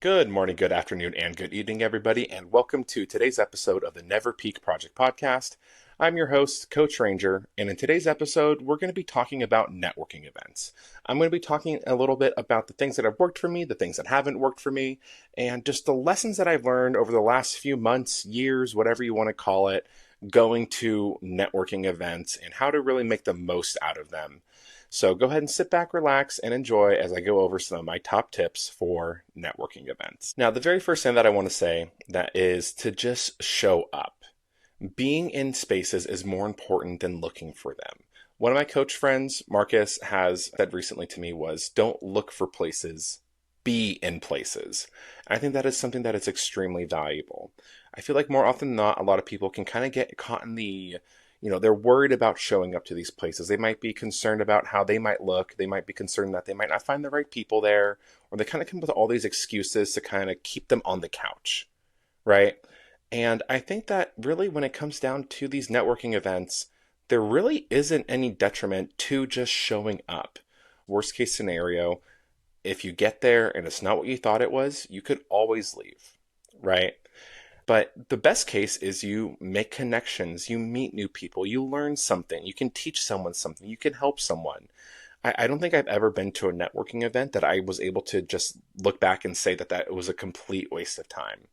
Good morning, good afternoon, and good evening, everybody, and welcome to today's episode of the Never Peak Project Podcast. I'm your host, Coach Ranger, and in today's episode, we're going to be talking about networking events. I'm going to be talking a little bit about the things that have worked for me, the things that haven't worked for me, and just the lessons that I've learned over the last few months, years, whatever you want to call it, going to networking events and how to really make the most out of them. So go ahead and sit back, relax, and enjoy as I go over some of my top tips for networking events. Now, the very first thing that I want to say that is to just show up. Being in spaces is more important than looking for them. One of my coach friends, Marcus, has said recently to me was, don't look for places, be in places. And I think that is something that is extremely valuable. I feel like more often than not, a lot of people can kind of get caught in they're worried about showing up to these places. They might be concerned about how they might look. They might be concerned that they might not find the right people there, or they kind of come up with all these excuses to kind of keep them on the couch, right? And I think that really when it comes down to these networking events, there really isn't any detriment to just showing up. Worst case scenario, if you get there and it's not what you thought it was, you could always leave, right? But the best case is you make connections, you meet new people, you learn something, you can teach someone something, you can help someone. I don't think I've ever been to a networking event that I was able to just look back and say that was a complete waste of time.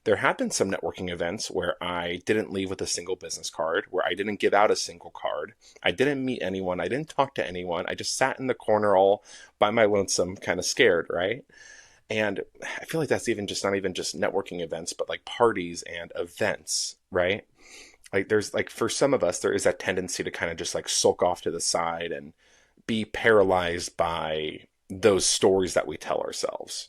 There have been some networking events where I didn't leave with a single business card, where I didn't give out a single card, I didn't meet anyone, I didn't talk to anyone, I just sat in the corner all by my lonesome, kind of scared, right? And I feel like that's even just not even just networking events, but like parties and events, right? Like there's like for some of us, there is that tendency to kind of just like sulk off to the side and be paralyzed by those stories that we tell ourselves.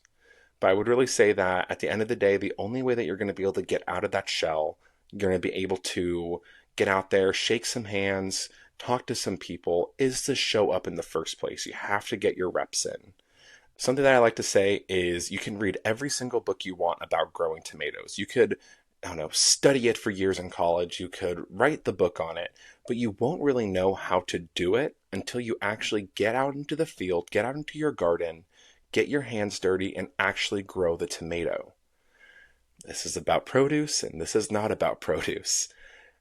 But I would really say that at the end of the day, the only way that you're going to be able to get out of that shell, you're going to be able to get out there, shake some hands, talk to some people, is to show up in the first place. You have to get your reps in. Something that I like to say is you can read every single book you want about growing tomatoes. You could, I don't know, study it for years in college. You could write the book on it, but you won't really know how to do it until you actually get out into the field, get out into your garden, get your hands dirty, and actually grow the tomato. This is about produce, and this is not about produce.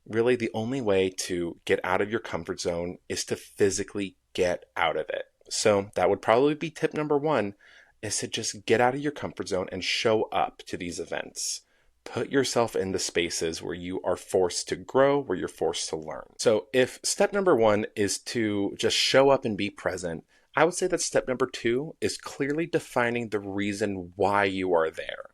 Really, the only way to get out of your comfort zone is to physically get out of it. So that would probably be tip number one, is to just get out of your comfort zone and show up to these events. Put yourself in the spaces where you are forced to grow, where you're forced to learn. So if step number one is to just show up and be present, I would say that step number two is clearly defining the reason why you are there.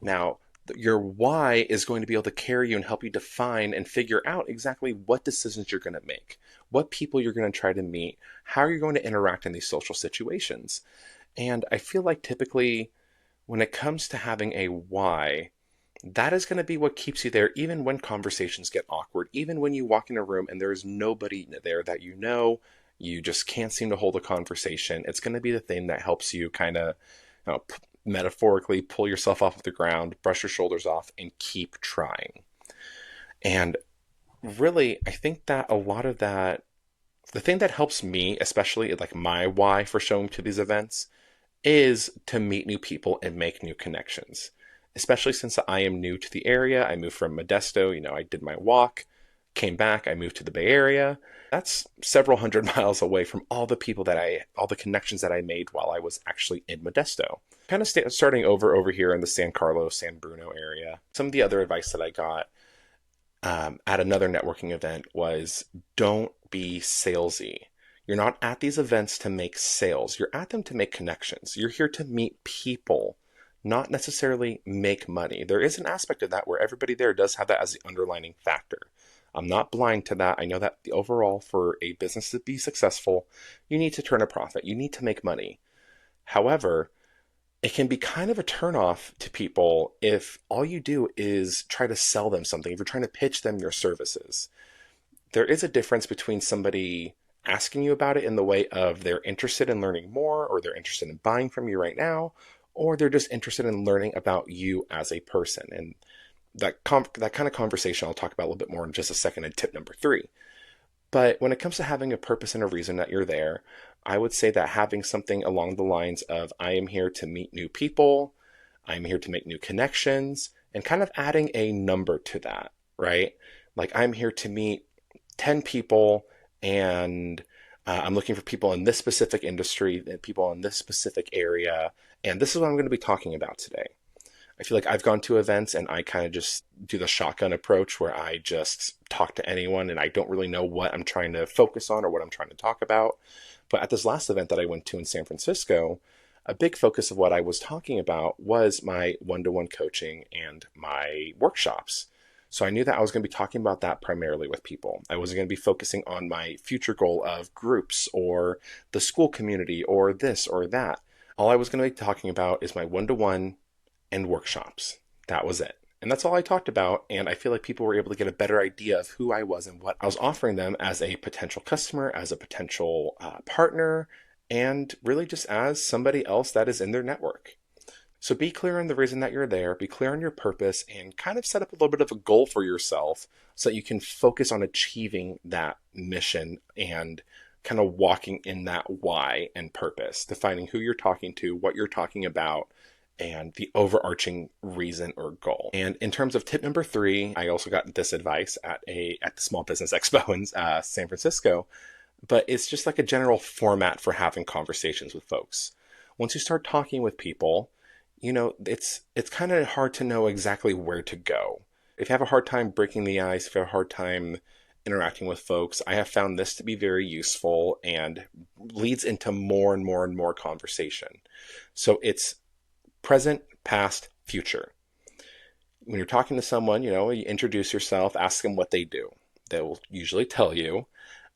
Now, your why is going to be able to carry you and help you define and figure out exactly what decisions you're going to make, what people you're going to try to meet, how you're going to interact in these social situations. And I feel like typically when it comes to having a why, that is going to be what keeps you there even when conversations get awkward, even when you walk in a room and there is nobody there that you just can't seem to hold a conversation. It's going to be the thing that helps you kind of metaphorically pull yourself off of the ground, brush your shoulders off, and keep trying. And really, I think that a lot of that, the thing that helps me, especially like my why for showing to these events, is to meet new people and make new connections. Especially since I am new to the area. I moved from Modesto, I did my walk, came back, I moved to the Bay Area. That's several hundred miles away from all the connections that I made while I was actually in Modesto. Kind of starting over here in the San Carlos, San Bruno area. Some of the other advice that I got at another networking event was don't be salesy. You're not at these events to make sales. You're at them to make connections. You're here to meet people, not necessarily make money. There is an aspect of that where everybody there does have that as the underlining factor. I'm not blind to that. I know that the overall, for a business to be successful, you need to turn a profit. You need to make money. However, it can be kind of a turnoff to people if all you do is try to sell them something, if you're trying to pitch them your services. There is a difference between somebody asking you about it in the way of they're interested in learning more, or they're interested in buying from you right now, or they're just interested in learning about you as a person. And that kind of conversation I'll talk about a little bit more in just a second in tip number 3. But when it comes to having a purpose and a reason that you're there, I would say that having something along the lines of, I am here to meet new people, I'm here to make new connections and kind of adding a number to that, right? Like I'm here to meet 10 people and I'm looking for people in this specific industry and people in this specific area. And this is what I'm going to be talking about today. I feel like I've gone to events and I kind of just do the shotgun approach where I just talk to anyone and I don't really know what I'm trying to focus on or what I'm trying to talk about. But at this last event that I went to in San Francisco, a big focus of what I was talking about was my one-to-one coaching and my workshops. So I knew that I was going to be talking about that primarily with people. I wasn't going to be focusing on my future goal of groups or the Skool community or this or that. All I was going to be talking about is my one-to-one and workshops. That was it. And that's all I talked about. And I feel like people were able to get a better idea of who I was and what I was offering them as a potential customer, as a potential partner, and really just as somebody else that is in their network. So be clear on the reason that you're there, be clear on your purpose, and kind of set up a little bit of a goal for yourself so that you can focus on achieving that mission and kind of walking in that why and purpose, defining who you're talking to, what you're talking about, and the overarching reason or goal. And in terms of tip number 3, I also got this advice at the Small Business Expo in San Francisco, but it's just like a general format for having conversations with folks. Once you start talking with people, it's kind of hard to know exactly where to go. If you have a hard time breaking the ice, if you have a hard time interacting with folks, I have found this to be very useful and leads into more and more and more conversation. So it's present, past, future. When you're talking to someone, you introduce yourself, ask them what they do. They will usually tell you.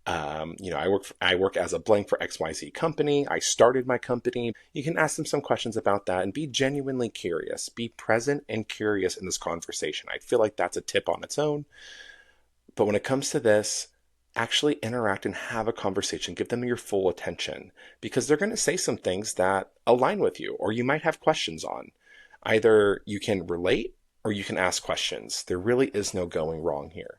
I work as a blank for XYZ company. I started my company. You can ask them some questions about that and be genuinely curious. Be present and curious in this conversation. I feel like that's a tip on its own. But when it comes to this, actually interact and have a conversation. Give them your full attention because they're going to say some things that align with you or you might have questions on. Either you can relate or you can ask questions. There really is no going wrong here.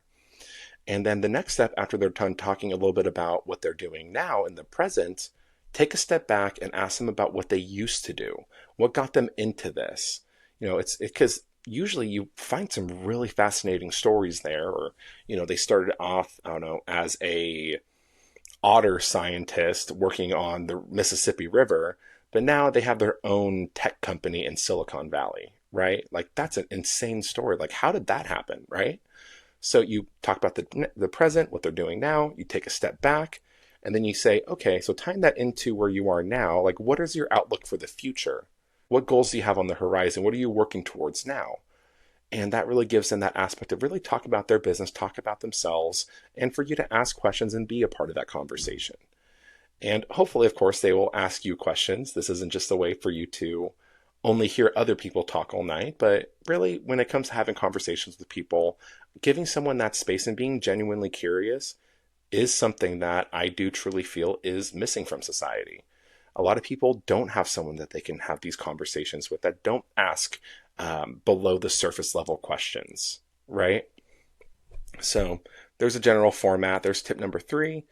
And then the next step after they're done talking a little bit about what they're doing now in the present, take a step back and ask them about what they used to do. What got them into this? It's because usually you find some really fascinating stories there, or, they started off, I don't know, as a otter scientist working on the Mississippi River, but now they have their own tech company in Silicon Valley, right? Like that's an insane story. Like how did that happen, right? So you talk about the present, what they're doing now, you take a step back, and then you say, okay, so tying that into where you are now, like what is your outlook for the future? What goals do you have on the horizon? What are you working towards now? And that really gives them that aspect of really talk about their business, talk about themselves, and for you to ask questions and be a part of that conversation. And hopefully, of course, they will ask you questions. This isn't just a way for you to only hear other people talk all night, but really when it comes to having conversations with people, giving someone that space and being genuinely curious is something that I do truly feel is missing from society. A lot of people don't have someone that they can have these conversations with, that don't ask below the surface level questions, right? So there's a general format. There's tip number 3.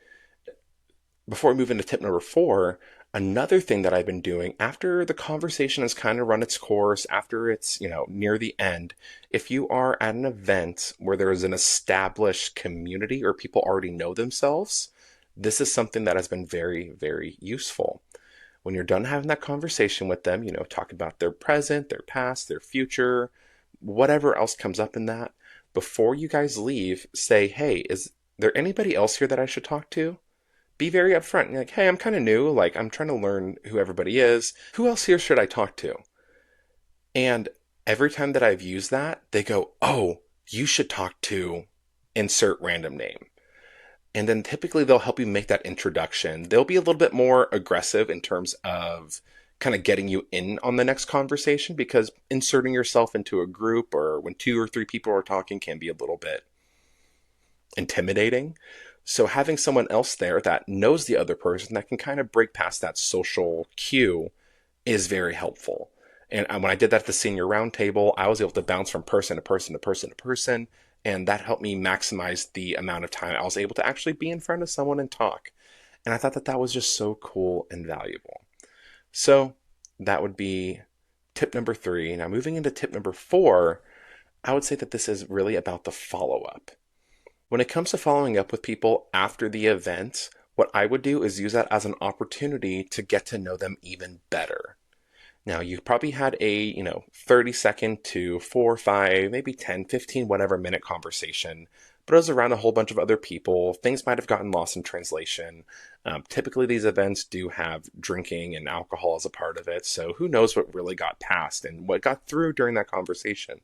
Before we move into tip number 4, another thing that I've been doing after the conversation has kind of run its course, after it's, near the end, if you are at an event where there is an established community or people already know themselves, this is something that has been very, very useful. When you're done having that conversation with them, talk about their present, their past, their future, whatever else comes up in that, before you guys leave, say, hey, is there anybody else here that I should talk to? Be very upfront. You're like, hey, I'm kind of new. Like, I'm trying to learn who everybody is. Who else here should I talk to? And every time that I've used that, they go, oh, you should talk to insert random name. And then typically they'll help you make that introduction. They'll be a little bit more aggressive in terms of kind of getting you in on the next conversation, because inserting yourself into a group or when 2 or 3 people are talking can be a little bit intimidating. So having someone else there that knows the other person, that can kind of break past that social cue, is very helpful. And when I did that at the senior roundtable, I was able to bounce from person to person to person to person. And that helped me maximize the amount of time I was able to actually be in front of someone and talk. And I thought that was just so cool and valuable. So that would be tip number 3. Now, moving into tip number 4, I would say that this is really about the follow up. When it comes to following up with people after the event, what I would do is use that as an opportunity to get to know them even better. Now, you probably had a, 30-second to 4, 5, maybe 10, 15, whatever minute conversation, but it was around a whole bunch of other people. Things might have gotten lost in translation. Typically, these events do have drinking and alcohol as a part of it, so who knows what really got passed and what got through during that conversation.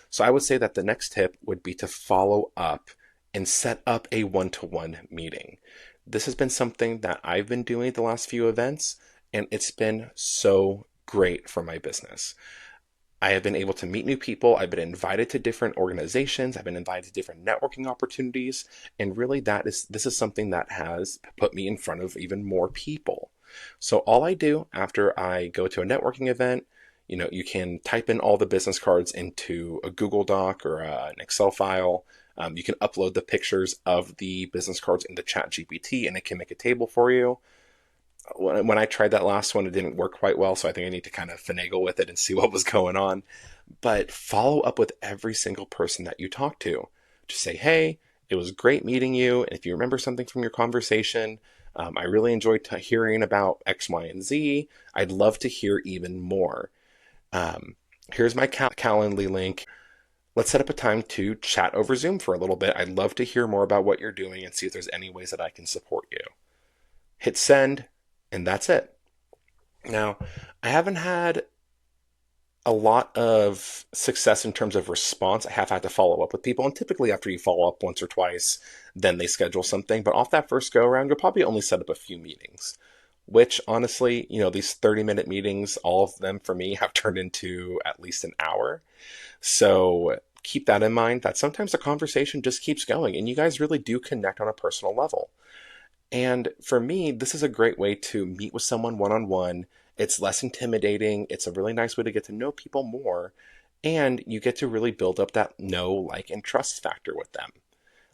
So I would say that the next tip would be to follow up and set up a one-to-one meeting. This has been something that I've been doing at the last few events, and it's been so great for my business. I have been able to meet new people. I've been invited to different organizations. I've been invited to different networking opportunities. And really this is something that has put me in front of even more people. So all I do after I go to a networking event, you can type in all the business cards into a Google Doc or an Excel file. You can upload the pictures of the business cards into ChatGPT and it can make a table for you. When I tried that last one, it didn't work quite well, so I think I need to kind of finagle with it and see what was going on. But follow up with every single person that you talk to. Just say, hey, it was great meeting you. And if you remember something from your conversation, I really enjoyed hearing about X, Y, and Z. I'd love to hear even more. Here's my Calendly link. Let's set up a time to chat over Zoom for a little bit. I'd love to hear more about what you're doing and see if there's any ways that I can support you. Hit send, and that's it. Now, I haven't had a lot of success in terms of response. I have had to follow up with people, and typically after you follow up once or twice, then they schedule something. But off that first go around, you'll probably only set up a few meetings, which honestly, these 30-minute meetings, all of them for me have turned into at least an hour. So keep that in mind, that sometimes the conversation just keeps going and you guys really do connect on a personal level. And for me, this is a great way to meet with someone one-on-one. It's less intimidating. It's a really nice way to get to know people more. And you get to really build up that know, like, and trust factor with them.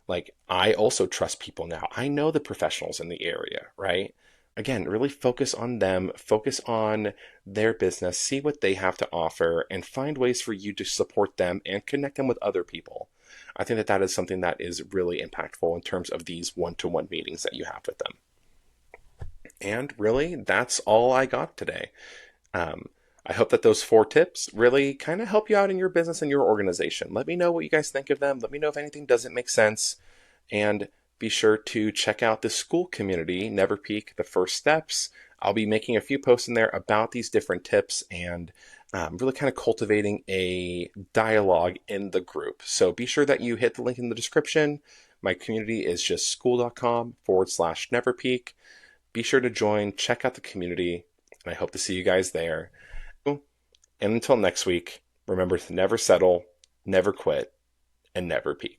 Like, I also trust people now. I know the professionals in the area, right? Again, really focus on them, focus on their business, see what they have to offer, and find ways for you to support them and connect them with other people. I think that is something that is really impactful in terms of these one-to-one meetings that you have with them. And really, that's all I got today. I hope that those 4 tips really kind of help you out in your business and your organization. Let me know what you guys think of them. Let me know if anything doesn't make sense. And be sure to check out the Skool community, Never Peak, the first steps. I'll be making a few posts in there about these different tips and really kind of cultivating a dialogue in the group. So be sure that you hit the link in the description. My community is just skool.com/neverpeak. Be sure to join, check out the community, and I hope to see you guys there. And until next week, remember to never settle, never quit, and never peak.